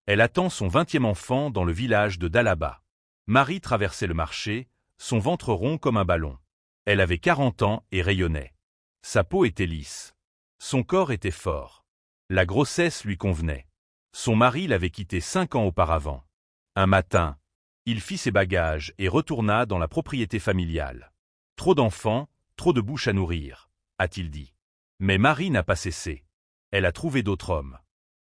Elle attend son 20e enfant dans le village de Dalaba. Marie traversait le marché, son ventre rond comme un ballon. Elle avait 40 ans et rayonnait. Sa peau était lisse. Son corps était fort. La grossesse lui convenait. Son mari l'avait quittée 5 ans auparavant. Un matin, il fit ses bagages et retourna dans la propriété familiale. Trop d'enfants, trop de bouches à nourrir, a-t-il dit. Mais Marie n'a pas cessé. Elle a trouvé d'autres hommes.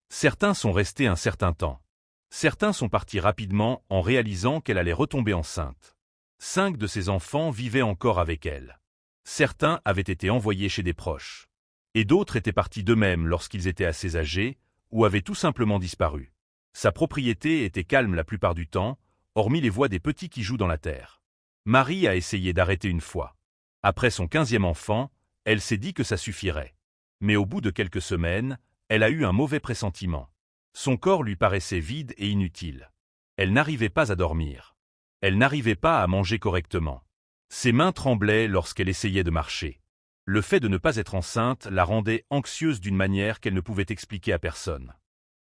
Certains sont restés un certain temps. Certains sont partis rapidement en réalisant qu'elle allait retomber enceinte. 5 de ses enfants vivaient encore avec elle. Certains avaient été envoyés chez des proches. Et d'autres étaient partis d'eux-mêmes lorsqu'ils étaient assez âgés, ou avaient tout simplement disparu. Sa propriété était calme la plupart du temps, hormis les voix des petits qui jouent dans la terre. Marie a essayé d'arrêter une fois. Après son 15e enfant, elle s'est dit que ça suffirait. Mais au bout de quelques semaines, elle a eu un mauvais pressentiment. Son corps lui paraissait vide et inutile. Elle n'arrivait pas à dormir. Elle n'arrivait pas à manger correctement. Ses mains tremblaient lorsqu'elle essayait de marcher. Le fait de ne pas être enceinte la rendait anxieuse d'une manière qu'elle ne pouvait expliquer à personne.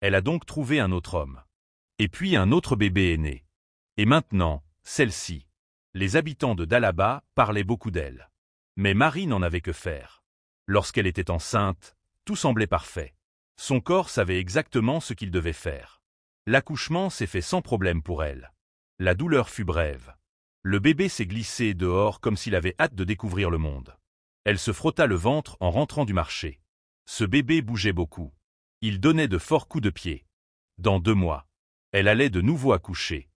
Elle a donc trouvé un autre homme. Et puis un autre bébé est né. Et maintenant, celle-ci. Les habitants de Dalaba parlaient beaucoup d'elle. Mais Marie n'en avait que faire. Lorsqu'elle était enceinte, tout semblait parfait. Son corps savait exactement ce qu'il devait faire. L'accouchement s'est fait sans problème pour elle. La douleur fut brève. Le bébé s'est glissé dehors comme s'il avait hâte de découvrir le monde. Elle se frotta le ventre en rentrant du marché. Ce bébé bougeait beaucoup. Il donnait de forts coups de pied. Dans 2 mois, elle allait de nouveau accoucher.